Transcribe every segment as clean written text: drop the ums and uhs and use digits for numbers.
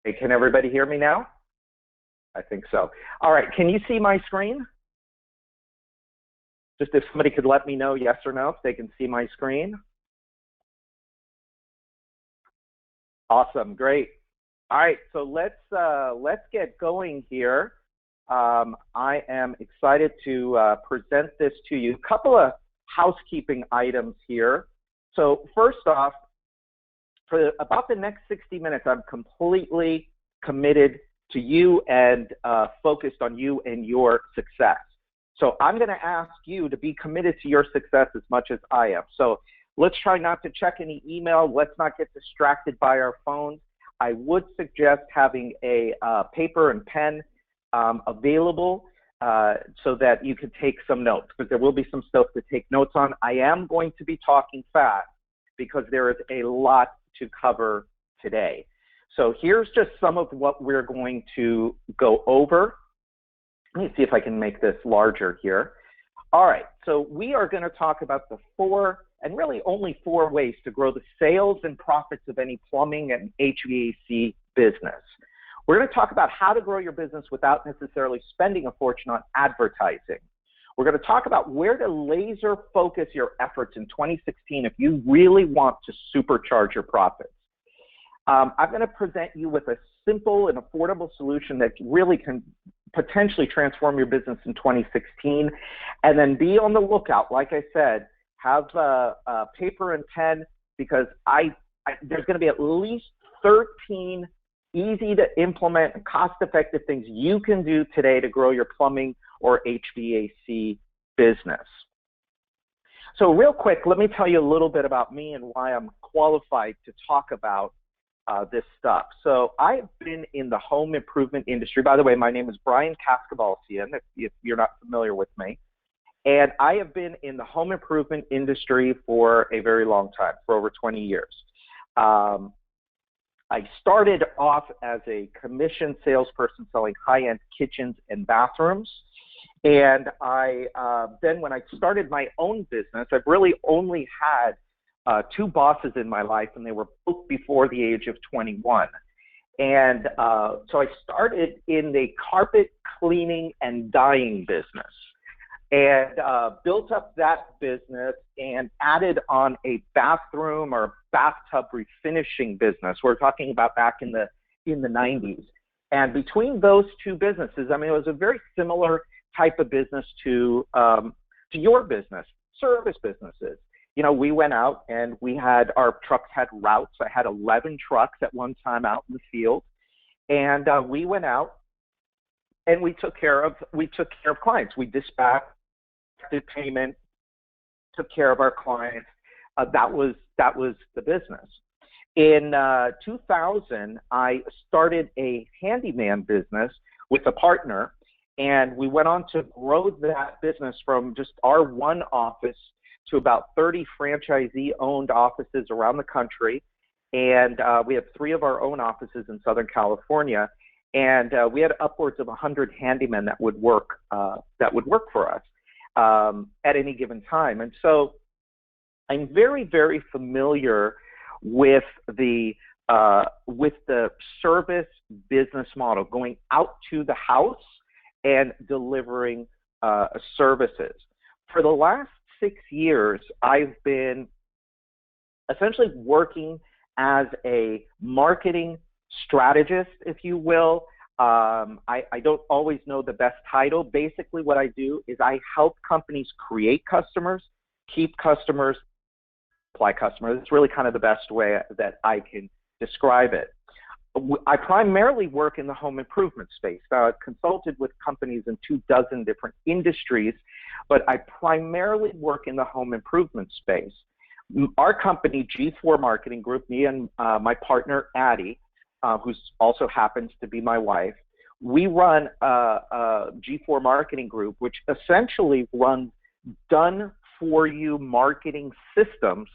Hey, can everybody hear me now? I think so. All right, can you see my screen? Just if somebody could let me know yes or no, if they can see my screen. Awesome, great. All right, so let's get going here. I am excited to present this to you. A couple of housekeeping items here. So first off, for about the next 60 minutes, I'm completely committed to you and focused on you and your success. So I'm going to ask you to be committed to your success as much as I am. So let's try not to check any email. Let's not get distracted by our phones. I would suggest having a paper and pen available so that you can take some notes, because there will be some stuff to take notes on. I am going to be talking fast because there is a lot to cover today. So here's just some of what we're going to go over. Let me see if I can make this larger here. All right, so we are going to talk about the 4, and really only 4 ways to grow the sales and profits of any plumbing and HVAC business. We're going to talk about how to grow your business without necessarily spending a fortune on advertising. We're going to talk about where to laser focus your efforts in 2016 if you really want to supercharge your profits. I'm going to present you with a simple and affordable solution that really can potentially transform your business in 2016. And then be on the lookout, like I said, have a paper and pen, because there's going to be at least 13 easy to implement and cost-effective things you can do today to grow your plumbing or HVAC business. So real quick, let me tell you a little bit about me and why I'm qualified to talk about this stuff. So I've been in the home improvement industry. By the way, my name is Brian Cascabalcian, if you're not familiar with me. And I have been in the home improvement industry for a very long time, for over 20 years. I started off as a commission salesperson selling high-end kitchens and bathrooms. And then when I started my own business, I've really only had 2 bosses in my life, and they were both before the age of 21. And so I started in the carpet cleaning and dyeing business, and built up that business and added on a bathroom or bathtub refinishing business. We're talking about back in the 90s. And between those 2 businesses, I mean, it was a very similar type of business to your business, service businesses. You know, we went out and our trucks had routes. I had 11 trucks at one time out in the field. And we went out and we took care of clients. We dispatched, did payment, took care of our clients. That was the business. In 2000, I started a handyman business with a partner, and we went on to grow that business from just our one office to about 30 franchisee-owned offices around the country. And we have 3 of our own offices in Southern California. And we had upwards of 100 handymen that would work for us at any given time. And so I'm very, very familiar with the service business model, going out to the house and delivering services. For the last 6 years, I've been essentially working as a marketing strategist, if you will. I don't always know the best title. Basically, what I do is I help companies create customers, keep customers, supply customers. It's really kind of the best way that I can describe it. I primarily work in the home improvement space. Now, I've consulted with companies in 24 different industries, but I primarily work in the home improvement space. Our company, G4 Marketing Group, me and my partner, Addie, who also happens to be my wife, we run a G4 Marketing Group, which essentially runs done-for-you marketing systems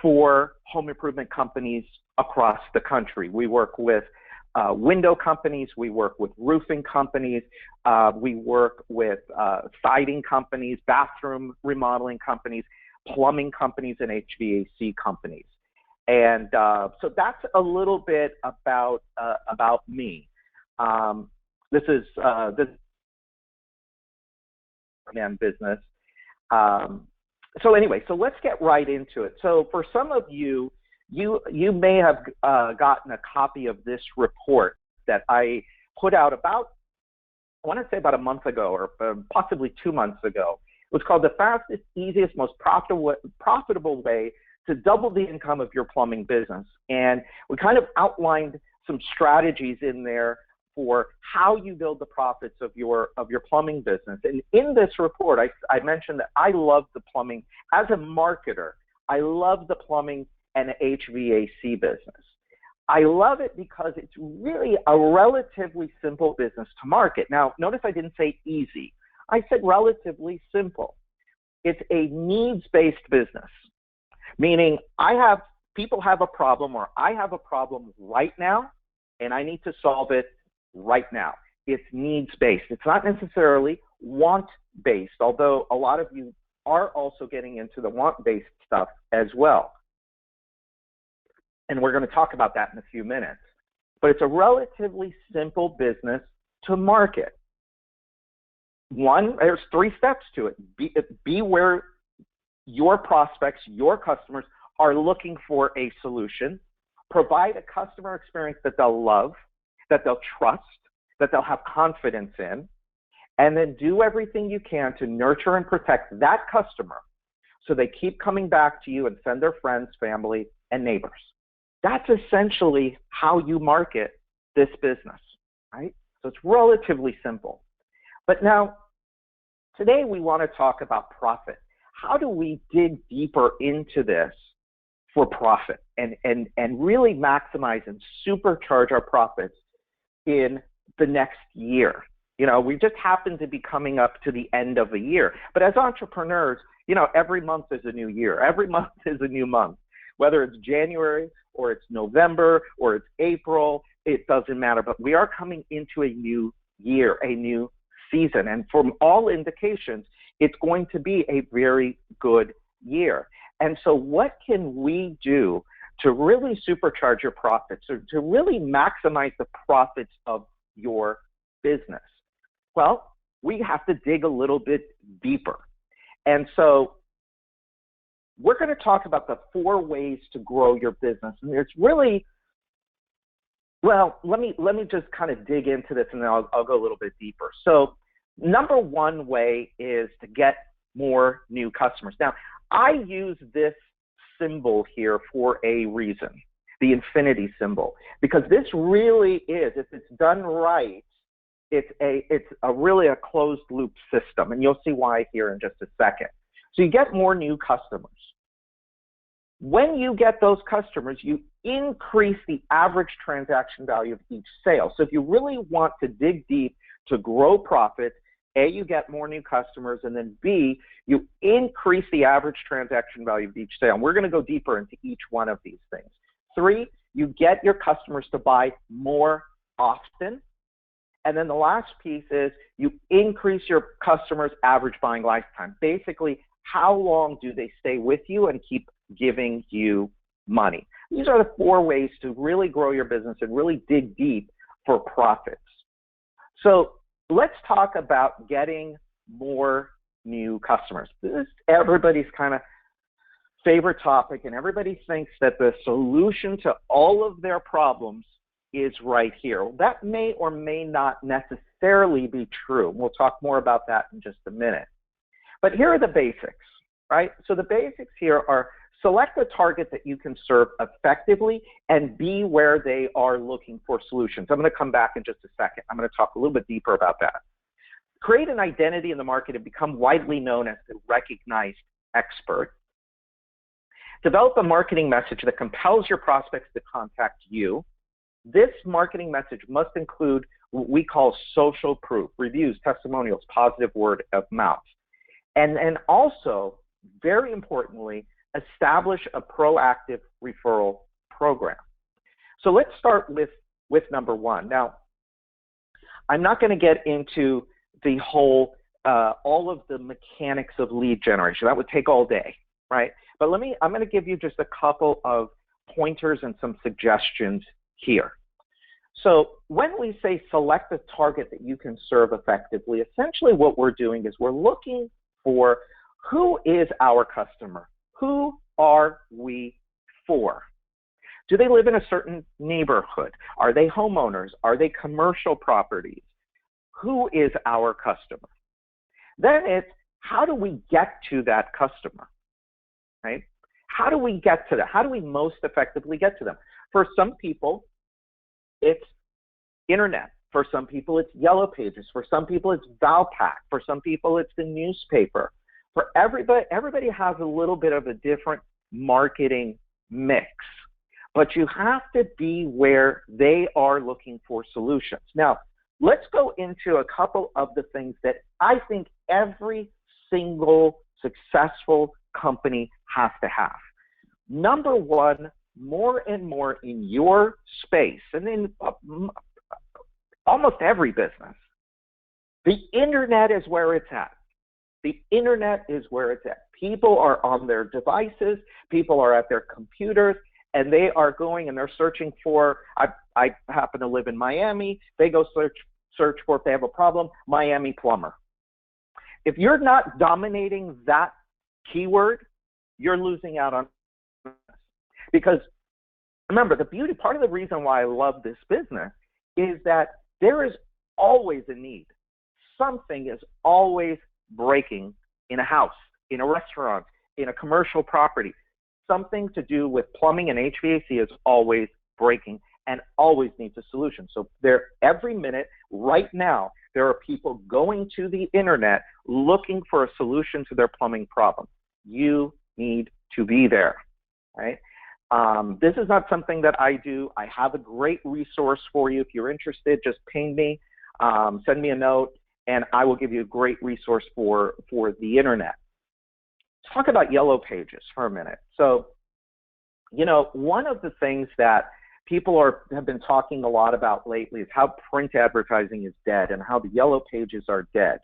for home improvement companies across the country. We work with window companies, we work with roofing companies, we work with siding companies, bathroom remodeling companies, plumbing companies, and HVAC companies. And so that's a little bit about me. This is this man business. So anyway, so let's get right into it. So for some of you, you may have gotten a copy of this report that I put out about, I want to say about a month ago, or possibly 2 months ago. It was called The Fastest, Easiest, Most Profitable Way to Double the Income of Your Plumbing Business. And we kind of outlined some strategies in there for how you build the profits of your plumbing business. And in this report, I mentioned that I love the plumbing. As a marketer, I love the plumbing and HVAC business. I love it because it's really a relatively simple business to market. Now, notice I didn't say easy. I said relatively simple. It's a needs-based business, meaning people have a problem, or I have a problem right now, and I need to solve it right now. It's needs-based. It's not necessarily want-based, although a lot of you are also getting into the want-based stuff as well. And we're going to talk about that in a few minutes. But it's a relatively simple business to market. One, there's 3 steps to it. Be where your prospects, your customers are looking for a solution. Provide a customer experience that they'll love, that they'll trust, that they'll have confidence in, and then do everything you can to nurture and protect that customer so they keep coming back to you and send their friends, family, and neighbors. That's essentially how you market this business, right? So it's relatively simple. But now, today we want to talk about profit. How do we dig deeper into this for profit and really maximize and supercharge our profits in the next year? You know, we just happen to be coming up to the end of a year. But as entrepreneurs, you know, every month is a new year. Every month is a new month. Whether it's January or it's November or it's April, it doesn't matter. But we are coming into a new year, a new season. And from all indications, it's going to be a very good year. And so what can we do to really supercharge your profits, or to really maximize the profits of your business? Well, we have to dig a little bit deeper. And so we're going to talk about the 4 ways to grow your business. And there's really, well, let me just kind of dig into this, and then I'll go a little bit deeper. So number 1 way is to get more new customers. Now, I use this symbol here for a reason, the infinity symbol, because this really is, if it's done right, it's really a closed loop system, and you'll see why here in just a second. So you get more new customers. When you get those customers, you increase the average transaction value of each sale. So if you really want to dig deep to grow profits, A, you get more new customers, and then B, you increase the average transaction value of each sale. And we're going to go deeper into each one of these things. 3, you get your customers to buy more often. And then the last piece is you increase your customers' average buying lifetime. Basically, how long do they stay with you and keep giving you money? These are the 4 ways to really grow your business and really dig deep for profits. So let's talk about getting more new customers. This is everybody's kind of favorite topic, and everybody thinks that the solution to all of their problems is right here. Well, that may or may not necessarily be true. We'll talk more about that in just a minute. But here are the basics, right? So the basics here are: select a target that you can serve effectively and be where they are looking for solutions. I'm going to come back in just a second. I'm going to talk a little bit deeper about that. Create an identity in the market and become widely known as the recognized expert. Develop a marketing message that compels your prospects to contact you. This marketing message must include what we call social proof: reviews, testimonials, positive word of mouth. And also, very importantly, establish a proactive referral program. So let's start with number 1. Now, I'm not going to get into the whole, all of the mechanics of lead generation. That would take all day, right? But I'm going to give you just a couple of pointers and some suggestions here. So when we say select a target that you can serve effectively, essentially what we're doing is we're looking for who is our customer? Who are we for? Do they live in a certain neighborhood? Are they homeowners? Are they commercial properties? Who is our customer? Then it's how do we get to that customer, right? How do we get to that? How do we most effectively get to them? For some people, it's internet. For some people, it's Yellow Pages. For some people, it's Valpak. For some people, it's the newspaper. For everybody has a little bit of a different marketing mix, but you have to be where they are looking for solutions. Now, let's go into a couple of the things that I think every single successful company has to have. Number one, more and more in your space, and in almost every business, the internet is where it's at. The internet is where it's at. People are on their devices, people are at their computers, and they are going and they're searching for, I happen to live in Miami, they go search for, if they have a problem, Miami plumber. If you're not dominating that keyword, you're losing out on this. Because remember, the beauty, part of the reason why I love this business is that there is always a need. Something is always breaking in a house, in a restaurant, in a commercial property. Something to do with plumbing and HVAC is always breaking and always needs a solution. So there, every minute, right now, there are people going to the internet looking for a solution to their plumbing problem. You need to be there, right? This is not something that I do. I have a great resource for you. If you're interested, just ping me, send me a note, and I will give you a great resource for the internet. Let's talk about Yellow Pages for a minute. So, you know, one of the things that people have been talking a lot about lately is how print advertising is dead and how the Yellow Pages are dead.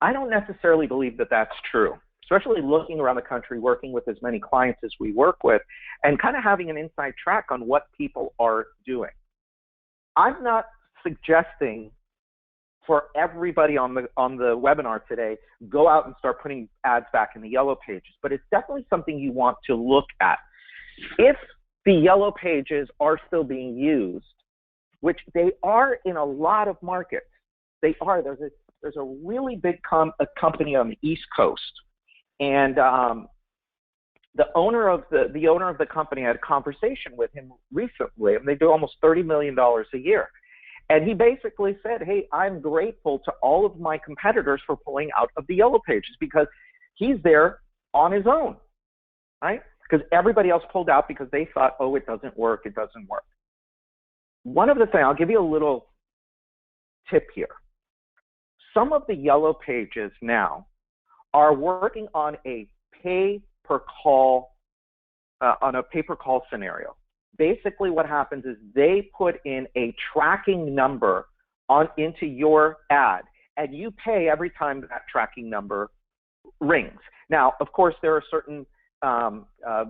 I don't necessarily believe that that's true, especially looking around the country, working with as many clients as we work with, and kind of having an inside track on what people are doing. I'm not suggesting for everybody on the webinar today, go out and start putting ads back in the Yellow Pages, but it's definitely something you want to look at. If the Yellow Pages are still being used, which they are in a lot of markets, they are. There's a really big company on the East Coast, and the owner of the company, I had a conversation with him recently, and they do almost $30 million a year. And he basically said, hey, I'm grateful to all of my competitors for pulling out of the Yellow Pages because he's there on his own, right? Because everybody else pulled out because they thought, oh, it doesn't work, it doesn't work. One of the things, I'll give you a little tip here. Some of the Yellow Pages now are working on a pay-per-call scenario. Basically what happens is they put in a tracking number into your ad, and you pay every time that tracking number rings. Now, of course, there are certain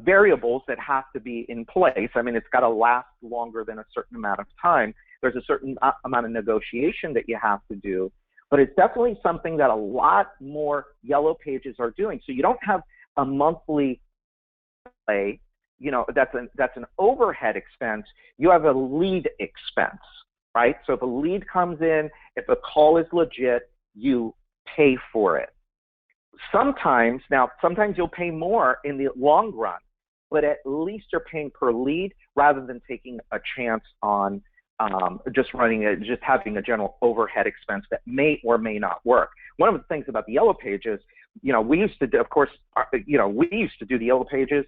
variables that have to be in place. I mean, it's got to last longer than a certain amount of time. There's a certain amount of negotiation that you have to do, but it's definitely something that a lot more Yellow Pages are doing. So you don't have a monthly play, you know, that's an overhead expense. You have a lead expense, right? So if a lead comes in, if a call is legit, you pay for it. Sometimes you'll pay more in the long run, but at least you're paying per lead rather than taking a chance on just having a general overhead expense that may or may not work. One of the things about the Yellow Pages, you know, we used to do the Yellow Pages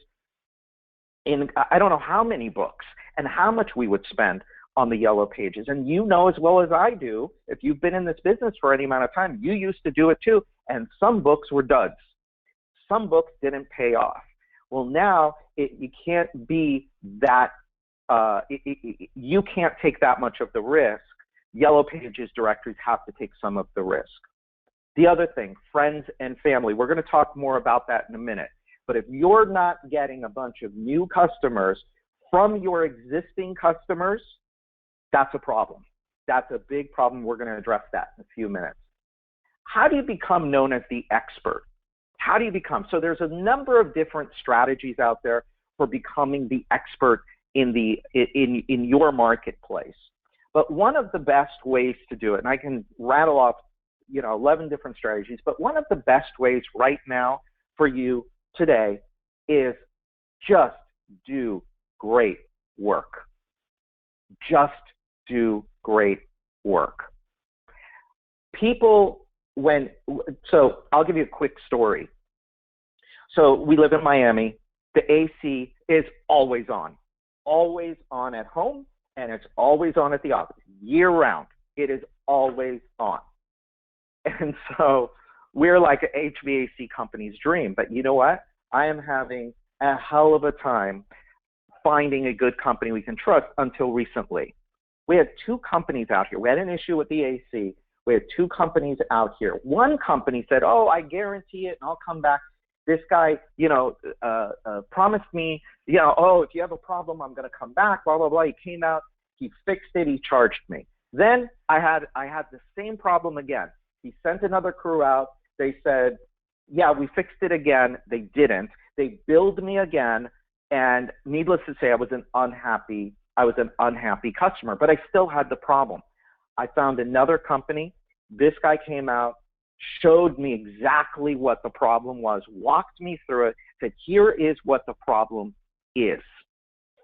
in I don't know how many books and how much we would spend on the Yellow Pages. And you know as well as I do, if you've been in this business for any amount of time, you used to do it too. And some books were duds. Some books didn't pay off. Well, now you can't be that, you can't take that much of the risk. Yellow Pages directories have to take some of the risk. The other thing, friends and family, we're going to talk more about that in a minute. But if you're not getting a bunch of new customers from your existing customers, that's a problem. That's a big problem. We're going to address that in a few minutes. How do you become known as the expert? How do you become? So there's a number of different strategies out there for becoming the expert in your marketplace. But one of the best ways to do it, and I can rattle off 11 different strategies, but one of the best ways right now for you today is just do great work. Just do great work. So I'll give you a quick story. So we live in Miami. The AC is always on at home, and it's always on at the office, year round. It is always on. And so we're like an HVAC company's dream. But you know what? I am having a hell of a time finding a good company we can trust until recently. We had two companies out here. We had an issue with the AC. We had two companies out here. One company said, oh, I guarantee it, and I'll come back. This guy, promised me, oh, if you have a problem, I'm going to come back, blah, blah, blah. He came out, he fixed it, he charged me. Then I had the same problem again. He sent another crew out. They said, yeah, we fixed it again. They didn't. They billed me again, and needless to say, I was an unhappy customer, but I still had the problem. I found another company. This guy came out, showed me exactly what the problem was, walked me through it, said, here is what the problem is.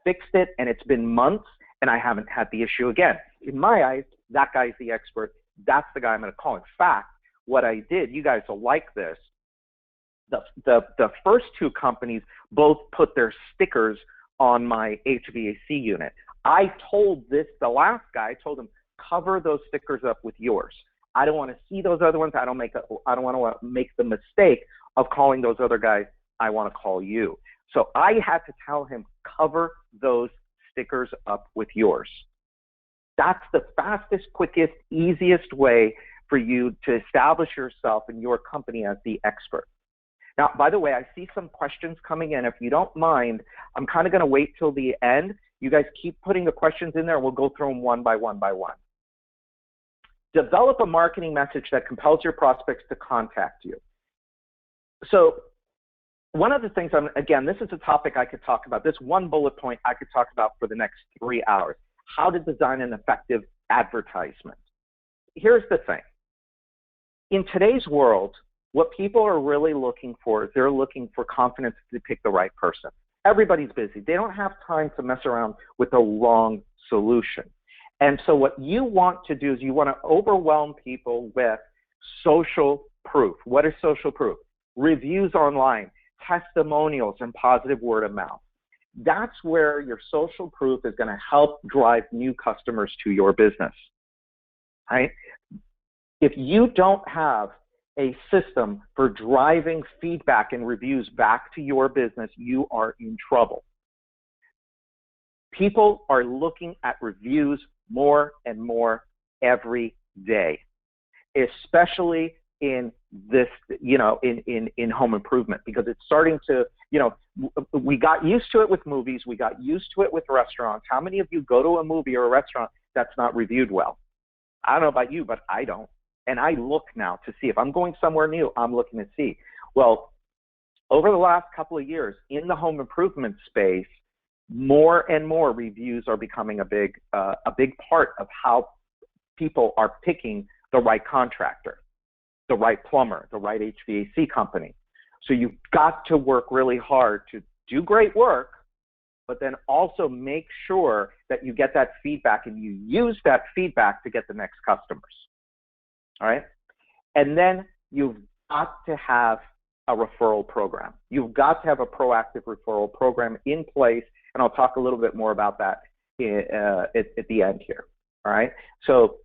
Fixed it, and it's been months, and I haven't had the issue again. In my eyes, that guy's the expert. That's the guy I'm going to call. In fact, what I did, you guys will like this, the first two companies both put their stickers on my HVAC unit. I told the last guy, I told him, cover those stickers up with yours. I don't want to see those other ones. I don't want to make the mistake of calling those other guys. I want to call you. So I had to tell him, cover those stickers up with yours. That's the fastest, quickest, easiest way for you to establish yourself and your company as the expert. Now, by the way, I see some questions coming in. If you don't mind, I'm kind of going to wait till the end. You guys keep putting the questions in there, and we'll go through them one by one by one. Develop a marketing message that compels your prospects to contact you. So one of the things, again, this is a topic I could talk about. This one bullet point I could talk about for the next 3 hours. How to design an effective advertisement. Here's the thing. In today's world, what people are really looking for is they're looking for confidence to pick the right person. Everybody's busy. They don't have time to mess around with the wrong solution. And so what you want to do is you want to overwhelm people with social proof. What is social proof? Reviews online, testimonials, and positive word of mouth. That's where your social proof is going to help drive new customers to your business. Right? If you don't have a system for driving feedback and reviews back to your business, you are in trouble. People are looking at reviews more and more every day, especially in this, in home improvement, because it's starting to, we got used to it with movies. We got used to it with restaurants. How many of you go to a movie or a restaurant that's not reviewed well? I don't know about you, but I don't. And I look now to see if I'm going somewhere new, I'm looking to see. Well, over the last couple of years in the home improvement space, more and more reviews are becoming a big part of how people are picking the right contractor, the right plumber, the right HVAC company. So you've got to work really hard to do great work, but then also make sure that you get that feedback and you use that feedback to get the next customers. All right? And then you've got to have a referral program. You've got to have a proactive referral program in place, and I'll talk a little bit more about that at the end here. All right? So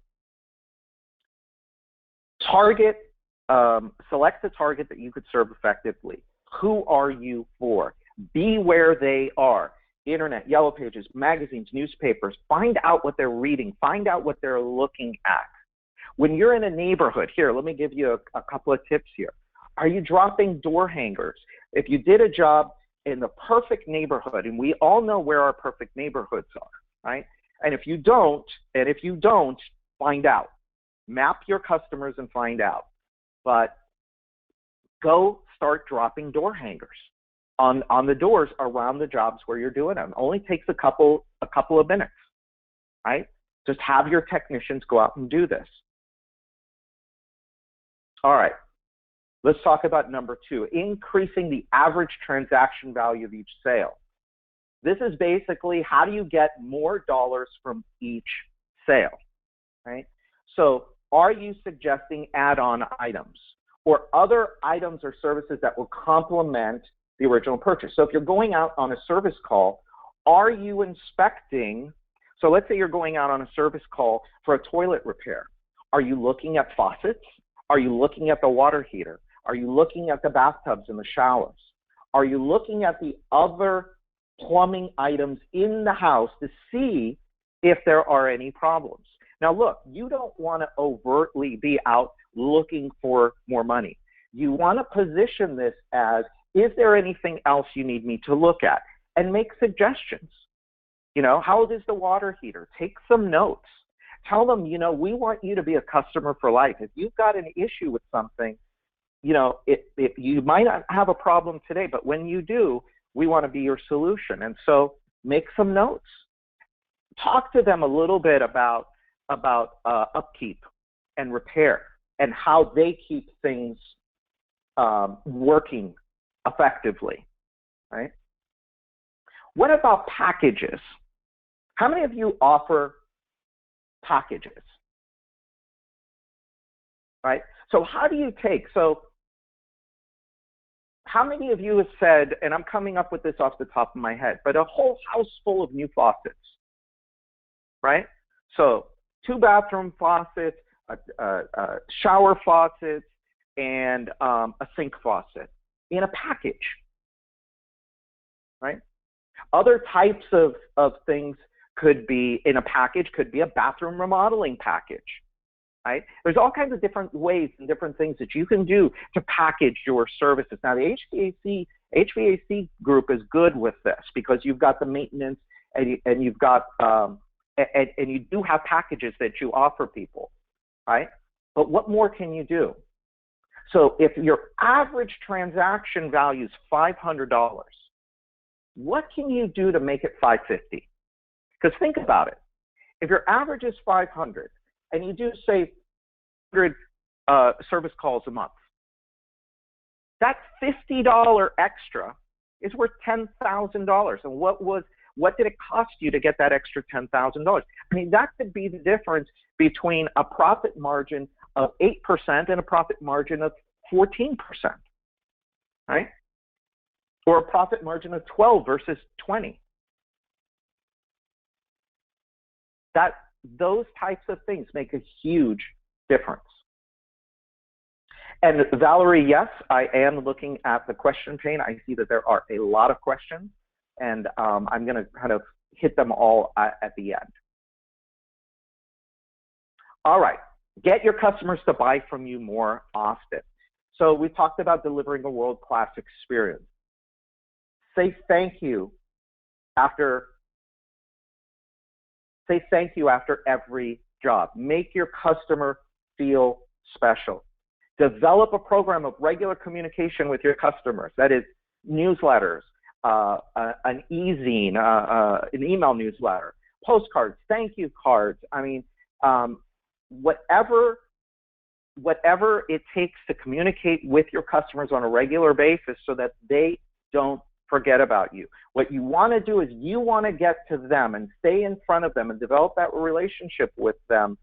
select the target that you could serve effectively. Who are you for? Be where they are. Internet, yellow pages, magazines, newspapers. Find out what they're reading. Find out what they're looking at. When you're in a neighborhood, here, let me give you a couple of tips here. Are you dropping door hangers? If you did a job in the perfect neighborhood, and we all know where our perfect neighborhoods are, right? And if you don't, find out. Map your customers and find out. But go start dropping door hangers on the doors around the jobs where you're doing them. It only takes a couple of minutes, right? Just have your technicians go out and do this. All right, let's talk about number 2, increasing the average transaction value of each sale. This is basically how do you get more dollars from each sale, right? So are you suggesting add-on items or other items or services that will complement the original purchase? So if you're going out on a service call, are you inspecting? So let's say you're going out on a service call for a toilet repair. Are you looking at faucets? Are you looking at the water heater? Are you looking at the bathtubs and the showers? Are you looking at the other plumbing items in the house to see if there are any problems? Now look, you don't want to overtly be out looking for more money. You want to position this as, is there anything else you need me to look at? And make suggestions. You know, how old is the water heater? Take some notes. Tell them, you know, we want you to be a customer for life. If you've got an issue with something, you know, you might not have a problem today, but when you do, we want to be your solution. And so make some notes. Talk to them a little bit about upkeep and repair and how they keep things working effectively, right? What about packages? How many of you offer packages, right? So how do you take, so how many of you have said, and I'm coming up with this off the top of my head, but a whole house full of new faucets, right? So 2 bathroom faucets, a shower faucet, and a sink faucet in a package, right? Other types of things could be in a package, could be a bathroom remodeling package, right? There's all kinds of different ways and different things that you can do to package your services. Now, the HVAC group is good with this because you've got the maintenance and you've got, and you do have packages that you offer people, right? But what more can you do? So if your average transaction value is $500, what can you do to make it $550? Because think about it. If your average is 500 and you do, say, 100 service calls a month, that $50 extra is worth $10,000. And what did it cost you to get that extra $10,000? I mean, that could be the difference between a profit margin of 8% and a profit margin of 14%, right? Or a profit margin of 12 versus 20. Those types of things make a huge difference. And Valerie, yes, I am looking at the question pane. I see that there are a lot of questions, and I'm going to kind of hit them all at the end. All right, get your customers to buy from you more often. So we talked about delivering a world-class experience. Say thank you after every job. Make your customer feel special. Develop a program of regular communication with your customers. That is newsletters, an e-zine, an email newsletter, postcards, thank you cards. I mean, whatever it takes to communicate with your customers on a regular basis so that they don't forget about you. What you want to do is you want to get to them and stay in front of them and develop that relationship with them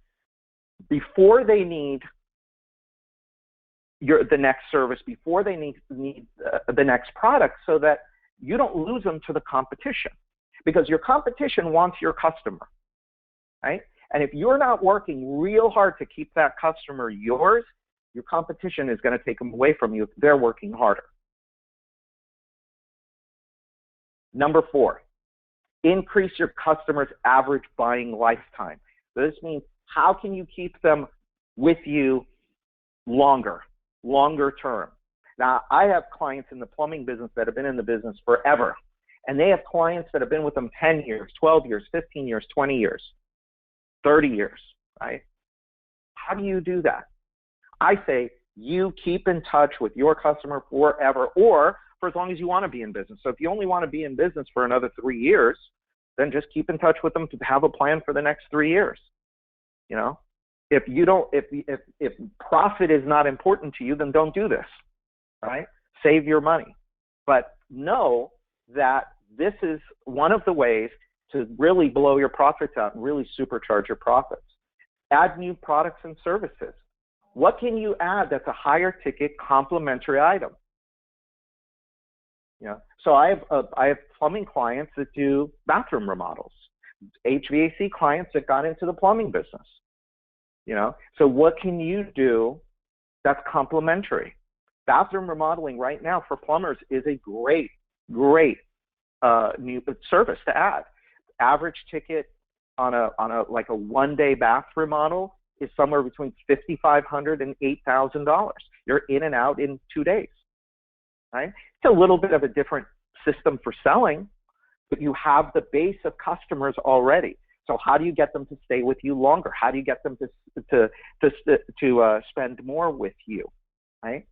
before they need the next service, before they need the next product, so that you don't lose them to the competition. Because your competition wants your customer, right? And if you're not working real hard to keep that customer yours, your competition is going to take them away from you if they're working harder. Number 4, increase your customers' average buying lifetime. This means how can you keep them with you longer term? Now, I have clients in the plumbing business that have been in the business forever, and they have clients that have been with them 10 years, 12 years, 15 years, 20 years, 30 years, right? How do you do that? I say you keep in touch with your customer forever, or for as long as you want to be in business. So if you only want to be in business for another 3 years, then just keep in touch with them to have a plan for the next 3 years. You know, if profit is not important to you, then don't do this, right? Save your money. But know that this is one of the ways to really blow your profits out and really supercharge your profits. Add new products and services. What can you add that's a higher ticket complementary item? You know, so I have plumbing clients that do bathroom remodels, HVAC clients that got into the plumbing business. You know, so what can you do that's complementary? Bathroom remodeling right now for plumbers is a great new service to add. Average ticket on a like a one-day bath remodel is somewhere between $5,500 and $8,000. You're in and out in 2 days, right? It's a little bit of a different system for selling, but you have the base of customers already. So how do you get them to stay with you longer? How do you get them to spend more with you, right?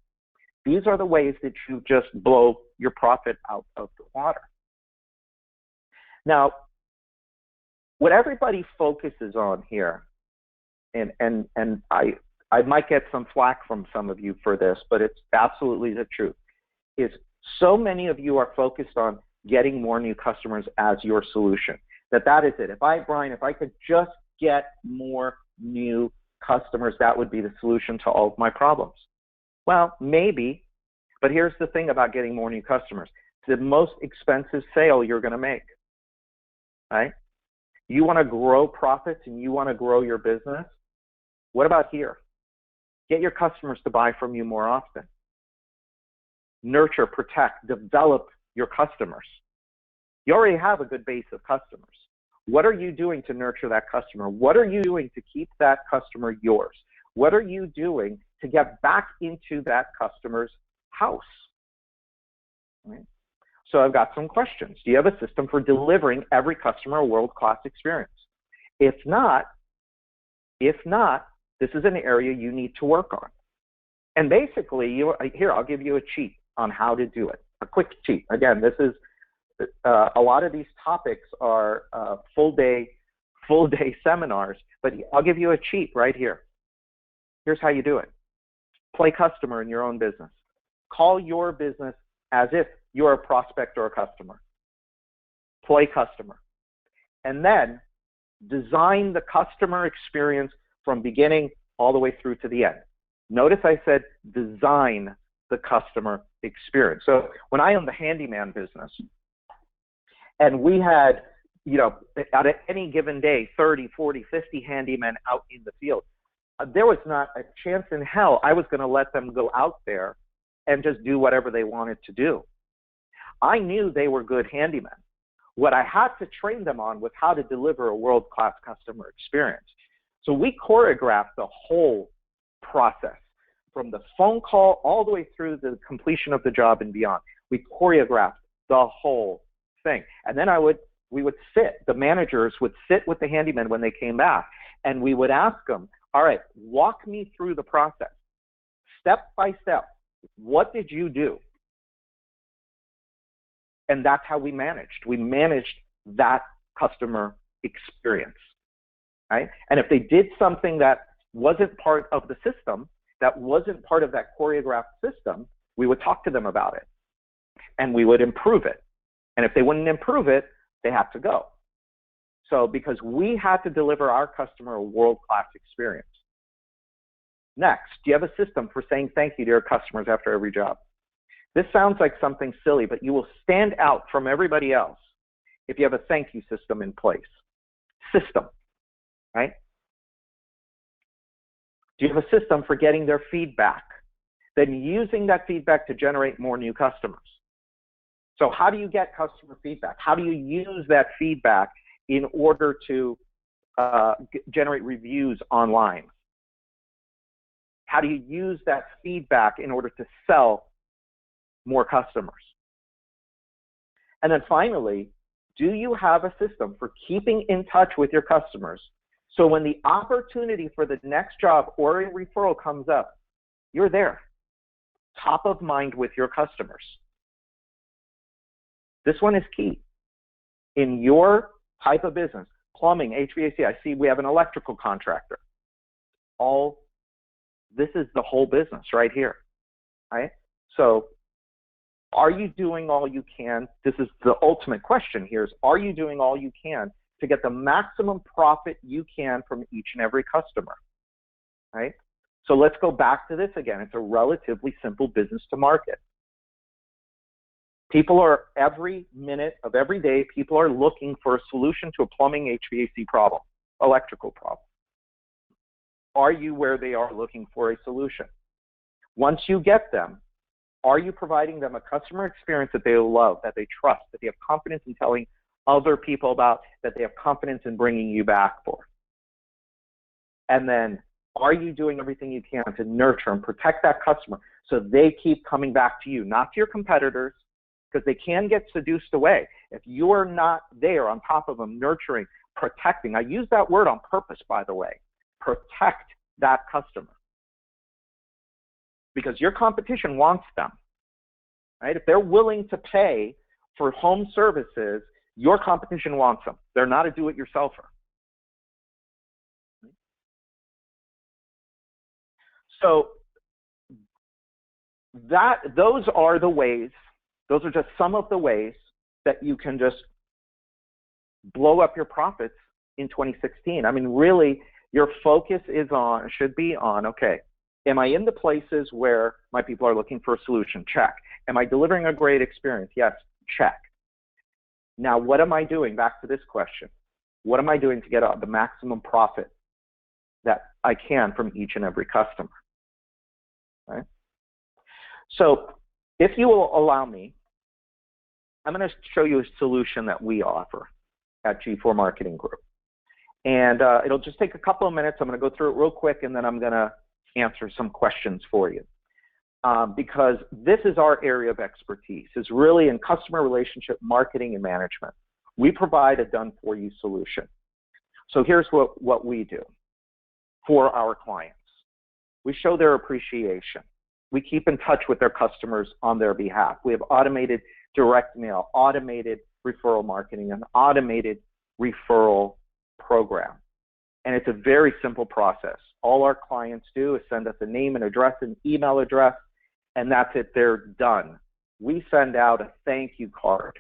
These are the ways that you just blow your profit out of the water. Now, what everybody focuses on here, and I might get some flack from some of you for this, but it's absolutely the truth, is so many of you are focused on getting more new customers as your solution. That is it. Brian, if I could just get more new customers, that would be the solution to all of my problems. Well, maybe, but here's the thing about getting more new customers. It's the most expensive sale you're going to make, right? You want to grow profits and you want to grow your business. What about here? Get your customers to buy from you more often. Nurture, protect, develop your customers. You already have a good base of customers. What are you doing to nurture that customer? What are you doing to keep that customer yours? What are you doing to get back into that customer's house? Right? So I've got some questions. Do you have a system for delivering every customer a world-class experience? If not, this is an area you need to work on. And basically, here, I'll give you a cheat on how to do it. A quick cheat. Again, this is a lot of these topics are full day seminars, but I'll give you a cheat right here. Here's how you do it. Play customer in your own business. Call your business as if you're a prospect or a customer. Play customer. And then design the customer experience from beginning all the way through to the end. Notice I said design the customer experience. So when I owned the handyman business, and we had, you know, at any given day, 30, 40, 50 handymen out in the field, there was not a chance in hell I was going to let them go out there and just do whatever they wanted to do. I knew they were good handymen. What I had to train them on was how to deliver a world-class customer experience. So we choreographed the whole process from the phone call all the way through the completion of the job and beyond. We choreographed the whole thing. And then we would sit, the managers would sit with the handyman when they came back, and we would ask them, all right, walk me through the process. Step by step, what did you do? And that's how we managed. We managed that customer experience, right? And if they did something that wasn't part of the system, that wasn't part of that choreographed system, we would talk to them about it, and we would improve it. And if they wouldn't improve it, they had to go. So because we had to deliver our customer a world-class experience. Next, do you have a system for saying thank you to your customers after every job? This sounds like something silly, but you will stand out from everybody else if you have a thank you system in place. System, right? Do you have a system for getting their feedback? Then using that feedback to generate more new customers. So how do you get customer feedback? How do you use that feedback in order to generate reviews online? How do you use that feedback in order to sell more customers? And then finally, do you have a system for keeping in touch with your customers so when the opportunity for the next job or a referral comes up, you're there, top of mind with your customers? This one is key. In your type of business, plumbing, HVAC, I see we have an electrical contractor. This is the whole business right here, right? So are you doing all you can? This is the ultimate question here is, are you doing all you can to get the maximum profit you can from each and every customer, right? So let's go back to this again. It's a relatively simple business to market. People are, every minute of every day, people are looking for a solution to a plumbing HVAC problem, electrical problem. Are you where they are looking for a solution? Once you get them, are you providing them a customer experience that they love, that they trust, that they have confidence in telling other people about, that they have confidence in bringing you back for? And then, are you doing everything you can to nurture and protect that customer so they keep coming back to you, not to your competitors, because they can get seduced away. If you're not there on top of them, nurturing, protecting, I use that word on purpose, by the way, protect that customer. Because your competition wants them, right? If they're willing to pay for home services, your competition wants them. They're not a do-it-yourselfer. So those are the ways, those are just some of the ways that you can just blow up your profits in 2016. I mean, really, your focus is on, should be on, okay, am I in the places where my people are looking for a solution? Check. Am I delivering a great experience? Yes, check. Now, what am I doing? Back to this question. What am I doing to get the maximum profit that I can from each and every customer? Right? So if you will allow me, I'm going to show you a solution that we offer at G4 Marketing Group. And it'll just take a couple of minutes. I'm going to go through it real quick, and then I'm going to answer some questions for you. Because this is our area of expertise. It's really in customer relationship marketing and management. We provide a done-for-you solution. So here's what we do for our clients. We show their appreciation. We keep in touch with their customers on their behalf. We have automated direct mail, automated referral marketing, and automated referral program. And it's a very simple process. All our clients do is send us a name and address, an email address, and that's it. They're done. We send out a thank you card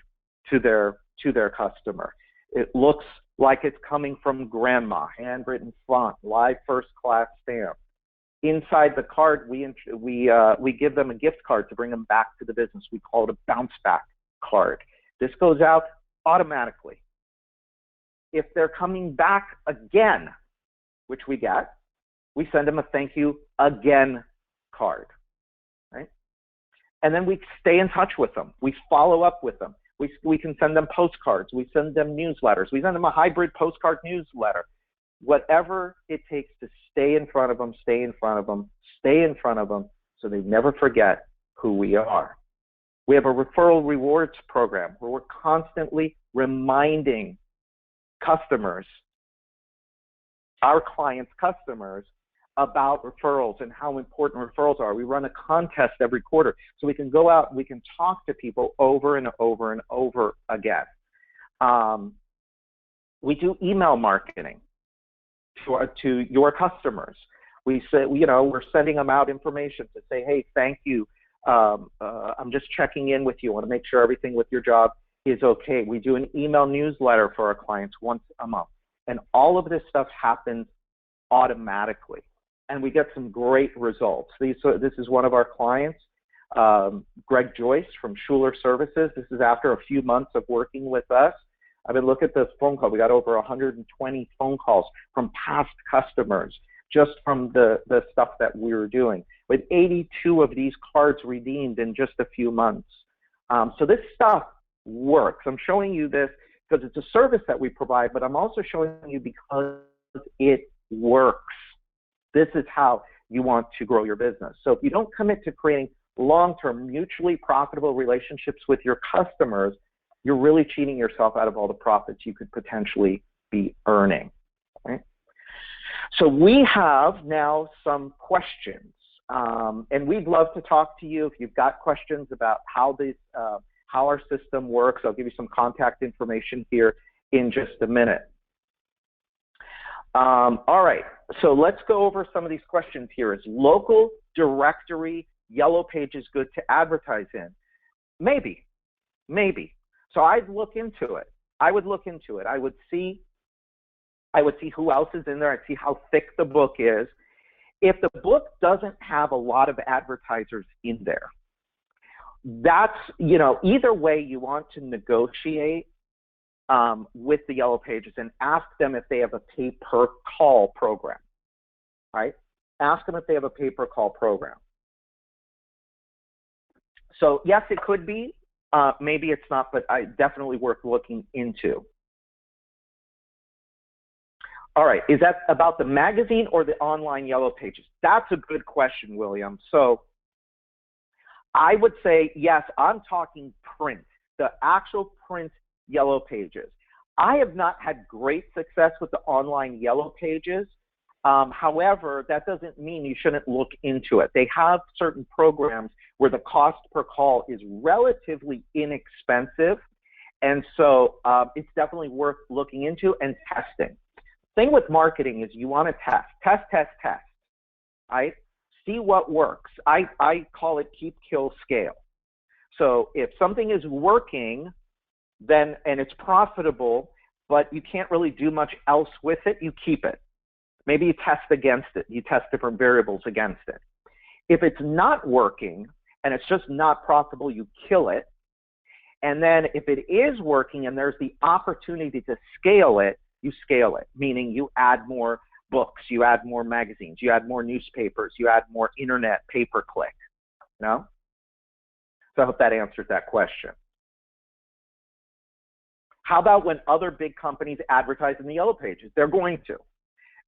to their customer. It looks like it's coming from grandma, handwritten font, live first class stamp. Inside the card, we give them a gift card to bring them back to the business. We call it a bounce back card. This goes out automatically. If they're coming back again, which we get, we send them a thank you again card, right? And then we stay in touch with them. We follow up with them. We can send them postcards. We send them newsletters. We send them a hybrid postcard newsletter. Whatever it takes to stay in front of them, stay in front of them, stay in front of them, so they never forget who we are. We have a referral rewards program where we're constantly reminding customers, our clients' customers, about referrals and how important referrals are. We run a contest every quarter so we can go out and we can talk to people over and over and over again. We do email marketing to your customers. We say, we're sending them out information to say, hey, thank you. I'm just checking in with you. I want to make sure everything with your job is okay. We do an email newsletter for our clients once a month. And all of this stuff happens automatically. And we get some great results. This is one of our clients, Greg Joyce from Schuler Services. This is after a few months of working with us. I've been looking at this phone call. We got over 120 phone calls from past customers just from the stuff that we were doing, with 82 of these cards redeemed in just a few months. So this stuff works. I'm showing you this because it's a service that we provide, but I'm also showing you because it works. This is how you want to grow your business. So if you don't commit to creating long-term, mutually profitable relationships with your customers, you're really cheating yourself out of all the profits you could potentially be earning. Right? So we have now some questions, and we'd love to talk to you if you've got questions about how our system works. I'll give you some contact information here in just a minute. All right, so let's go over some of these questions here. Is local directory Yellow Pages good to advertise in? Maybe, maybe. So I'd look into it. I would look into it. I would see who else is in there. I'd see how thick the book is. If the book doesn't have a lot of advertisers in there, that's, you know, either way you want to negotiate with the Yellow Pages and ask them if they have a pay-per-call program, right? Ask them if they have a pay-per-call program. So yes, it could be. Maybe it's not, but definitely worth looking into. All right, is that about the magazine or the online Yellow Pages? That's a good question, William. So I would say, yes, I'm talking print, the actual print Yellow Pages. I have not had great success with the online Yellow Pages. However, that doesn't mean you shouldn't look into it. They have certain programs where the cost per call is relatively inexpensive. And so it's definitely worth looking into and testing. Thing with marketing is you want to test, right? See what works. I call it keep, kill, scale. So if something is working, then, and it's profitable, but you can't really do much else with it, you keep it. Maybe you test against it. You test different variables against it. If it's not working and it's just not profitable, you kill it. And then if it is working and there's the opportunity to scale it, you scale it, meaning you add more books, you add more magazines, you add more newspapers, you add more internet pay-per-click, you know? So I hope that answers that question. How about when other big companies advertise in the Yellow Pages? They're going to.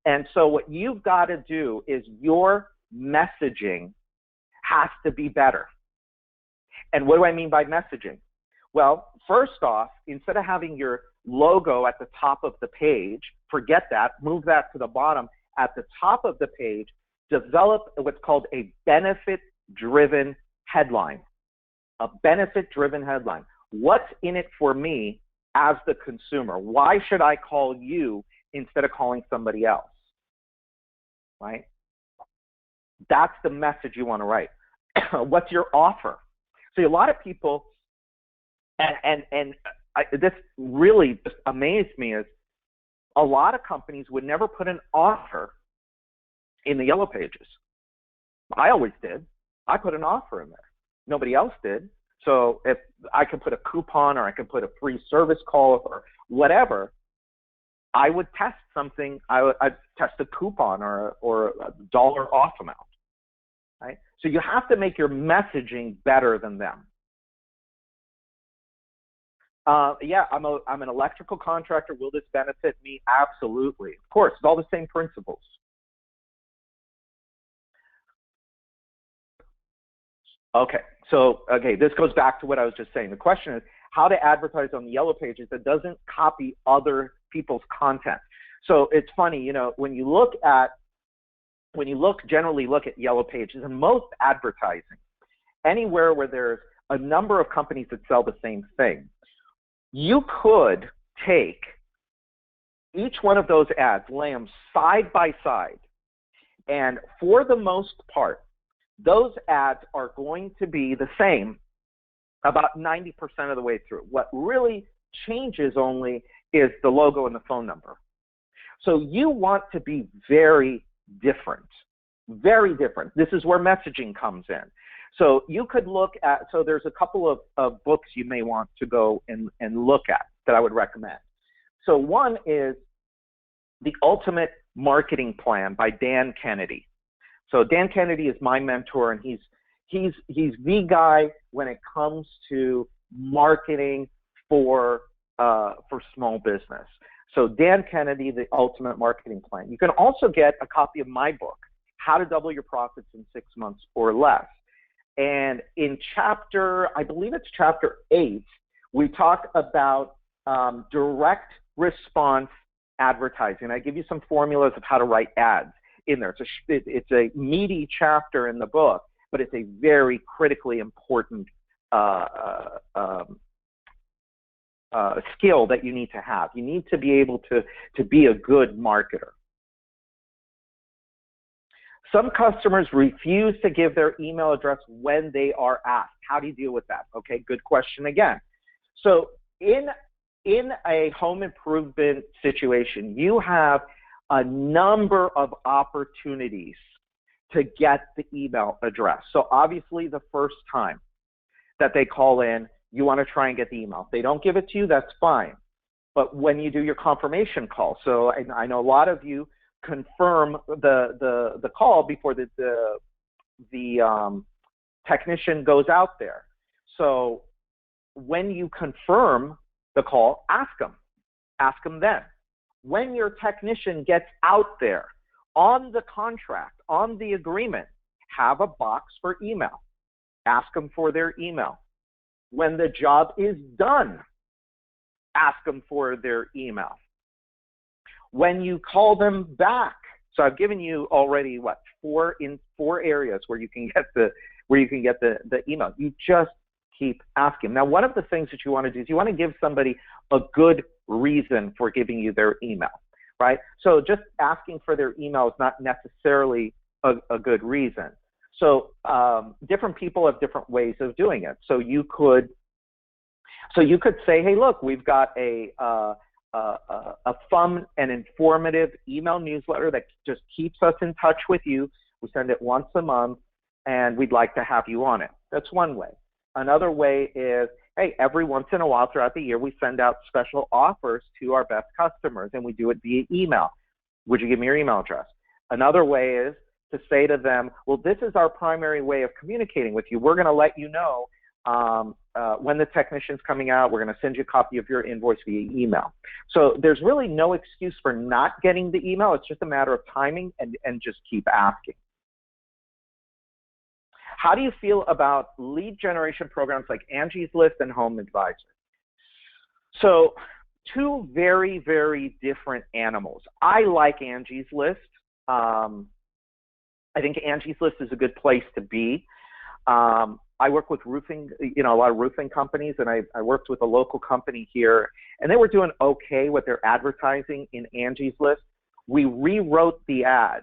And so what you've got to do is your messaging has to be better. And what do I mean by messaging? Well, first off, instead of having your logo at the top of the page, forget that, move that to the bottom. At the top of the page, develop what's called a benefit-driven headline. A benefit-driven headline. What's in it for me as the consumer? Why should I call you instead of calling somebody else? Right? That's the message you want to write. What's your offer? See, a lot of people, this really just amazed me, is a lot of companies would never put an offer in the Yellow Pages. I always did. I put an offer in there. Nobody else did. So if I could put a coupon or I could put a free service call or whatever, I would test something. I'd test a coupon or a dollar off amount, right? So you have to make your messaging better than them. Yeah, I'm an electrical contractor. Will this benefit me? Absolutely. Of course, it's all the same principles. Okay, so this goes back to what I was just saying. The question is how to advertise on the Yellow Pages that doesn't copy other people's content. So it's funny, you know, when you generally look at Yellow Pages and most advertising, anywhere where there's a number of companies that sell the same thing, you could take each one of those ads, lay them side by side, and for the most part, those ads are going to be the same about 90% of the way through. What really changes only is the logo and the phone number. So you want to be very different, very different. This is where messaging comes in. So you could look at, so there's a couple of books you may want to go and look at that I would recommend. So one is The Ultimate Marketing Plan by Dan Kennedy. So Dan Kennedy is my mentor, and he's the guy when it comes to marketing for small business. So Dan Kennedy, The Ultimate Marketing Plan. You can also get a copy of my book, How to Double Your Profits in 6 Months or Less. And in I believe it's chapter 8, we talk about direct response advertising. I give you some formulas of how to write ads in there. It's a meaty chapter in the book, but it's a very critically important skill that you need to have. You need to be able to be a good marketer. Some customers refuse to give their email address when they are asked. How do you deal with that? Okay, good question again. So in a home improvement situation, you have a number of opportunities to get the email address. So obviously the first time that they call in, you want to try and get the email. If they don't give it to you, that's fine. But when you do your confirmation call, so I know a lot of you confirm the call before the technician goes out there. So when you confirm the call, ask them then. When your technician gets out there, on the contract, on the agreement, have a box for email. Ask them for their email. When the job is done, ask them for their email. When you call them back, so I've given you already what, four areas where you can get the email. You just keep asking. Now, one of the things that you want to do is you want to give somebody a good reason for giving you their email, right? So just asking for their email is not necessarily a good reason. So different people have different ways of doing it. So you could say, hey, look, we've got a fun and informative email newsletter that just keeps us in touch with you. We send it once a month, and we'd like to have you on it. That's one way. Another way is, hey, every once in a while throughout the year, we send out special offers to our best customers, and we do it via email. Would you give me your email address? Another way is to say to them, well, this is our primary way of communicating with you. We're going to let you know when the technician's coming out. We're going to send you a copy of your invoice via email. So there's really no excuse for not getting the email. It's just a matter of timing and just keep asking. How do you feel about lead generation programs like Angie's List and Home Advisor? So two very, very different animals. I like Angie's List. I think Angie's List is a good place to be. I work with roofing, a lot of roofing companies, and I worked with a local company here, and they were doing okay with their advertising in Angie's List. We rewrote the ad,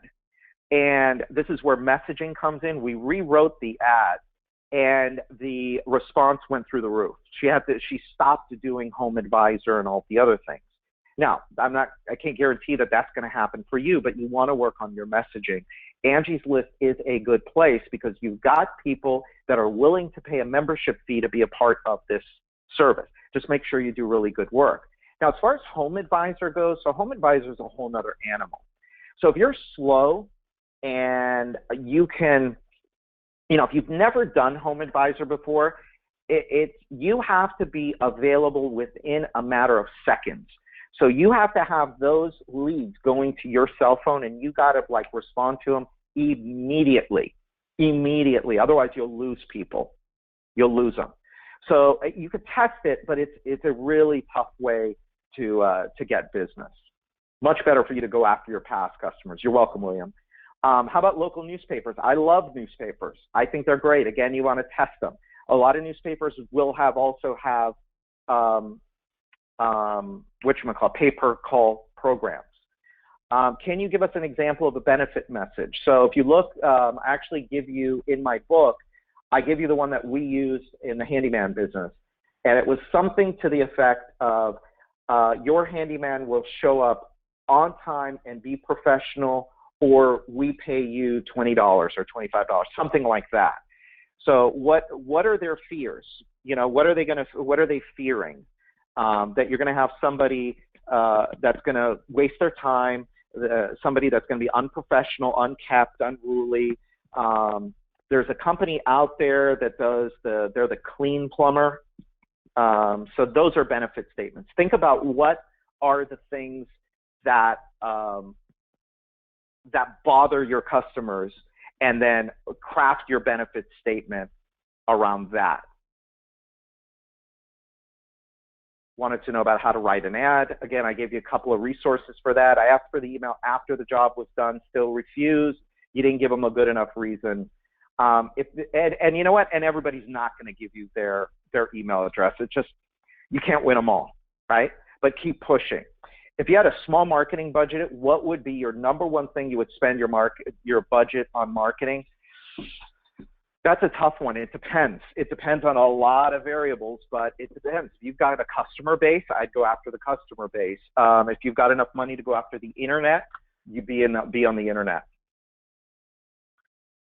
and this is where messaging comes in. We rewrote the ad, and the response went through the roof. She stopped doing Home Advisor and all the other things. Now, I can't guarantee that that's going to happen for you, but you want to work on your messaging. Angie's List is a good place because you've got people that are willing to pay a membership fee to be a part of this service. Just make sure you do really good work. Now, as far as Home Advisor goes, so Home Advisor is a whole nother animal. So if you're slow and you can, if you've never done Home Advisor before, you have to be available within a matter of seconds. So you have to have those leads going to your cell phone, and you got to respond to them immediately. Otherwise, you'll lose people. You'll lose them. So you could test it, but it's a really tough way to get business. Much better for you to go after your past customers. You're welcome, William. How about local newspapers? I love newspapers. I think they're great. Again, you want to test them. A lot of newspapers will also have pay-per-call programs. Can you give us an example of a benefit message? So if you look, I actually give you in my book, I give you the one that we use in the handyman business. And it was something to the effect of your handyman will show up on time and be professional, or we pay you $20 or $25, something like that. So what are their fears? What are they fearing? That you're going to have somebody that's going to waste their time, somebody that's going to be unprofessional, unkept, unruly. There's a company out there that they're the clean plumber. So those are benefit statements. Think about what are the things that that bother your customers, and then craft your benefit statement around that. Wanted to know about how to write an ad. Again, I gave you a couple of resources for that. I asked for the email after the job was done, still refused. You didn't give them a good enough reason. And you know what? And everybody's not going to give you their email address. It's just, you can't win them all, right? But keep pushing. If you had a small marketing budget, what would be your #1 thing you would spend your budget on marketing? That's a tough one. It depends. It depends on a lot of variables, but it depends. If you've got a customer base, I'd go after the customer base. If you've got enough money to go after the internet, you'd be on the internet.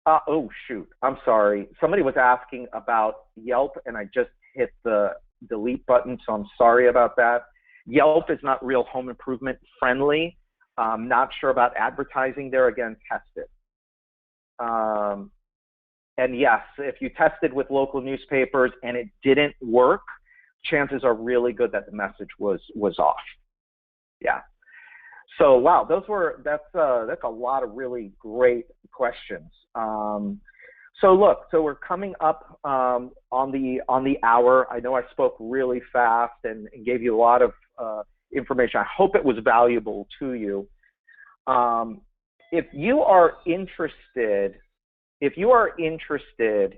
Oh, shoot. I'm sorry. Somebody was asking about Yelp, and I just hit the delete button, so I'm sorry about that. Yelp is not real home improvement friendly. Not sure about advertising there. Again, test it. And yes, if you tested with local newspapers and it didn't work, chances are really good that the message was off. Yeah. So wow, that's a lot of really great questions. So look, so we're coming up on the hour. I know I spoke really fast and gave you a lot of information. I hope it was valuable to you. If you are interested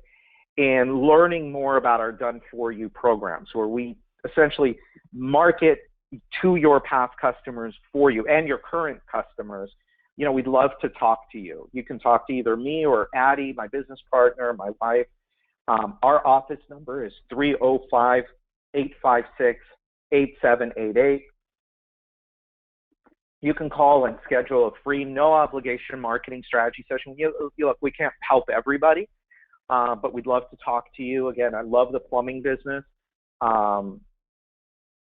in learning more about our Done For You programs, where we essentially market to your past customers for you and your current customers, you know, we'd love to talk to you. You can talk to either me or Addie, my business partner, my wife. Our office number is 305-856-8788. You can call and schedule a free, no obligation marketing strategy session. Look, we can't help everybody, but we'd love to talk to you. Again, I love the plumbing business.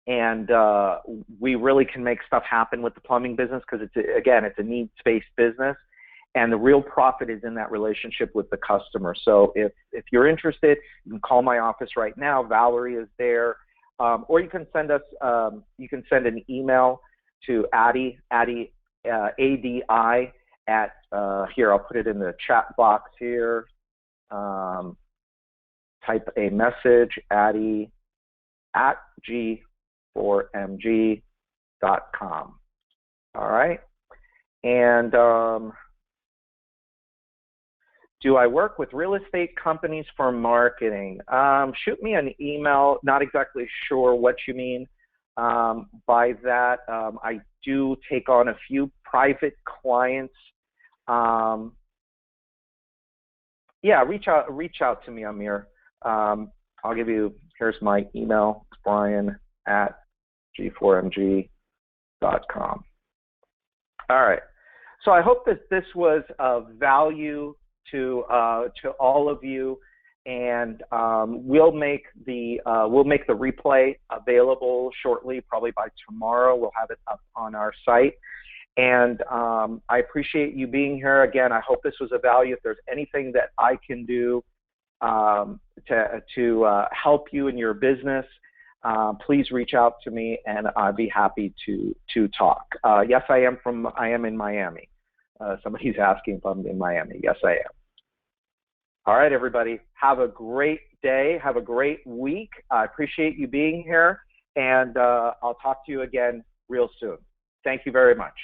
And we really can make stuff happen with the plumbing business because it's a needs-based business, and the real profit is in that relationship with the customer. So if you're interested, you can call my office right now. Valerie is there, or you can send us an email to Addie, ADI at here. I'll put it in the chat box here. Type a message, Addie at G4MG.com. All right. And do I work with real estate companies for marketing? Shoot me an email. Not exactly sure what you mean by that. I do take on a few private clients. Yeah, reach out to me, Amir. I'll give you, here's my email. It's Brian at G4MG.com. All right. So I hope that this was of value to all of you, and we'll make the replay available shortly, probably by tomorrow. We'll have it up on our site. And I appreciate you being here. Again, I hope this was of value. If there's anything that I can do to help you in your business, please reach out to me, and I'd be happy to talk. Yes, I am in Miami. Somebody's asking if I'm in Miami. Yes, I am. All right, everybody. Have a great day. Have a great week. I appreciate you being here, and I'll talk to you again real soon. Thank you very much.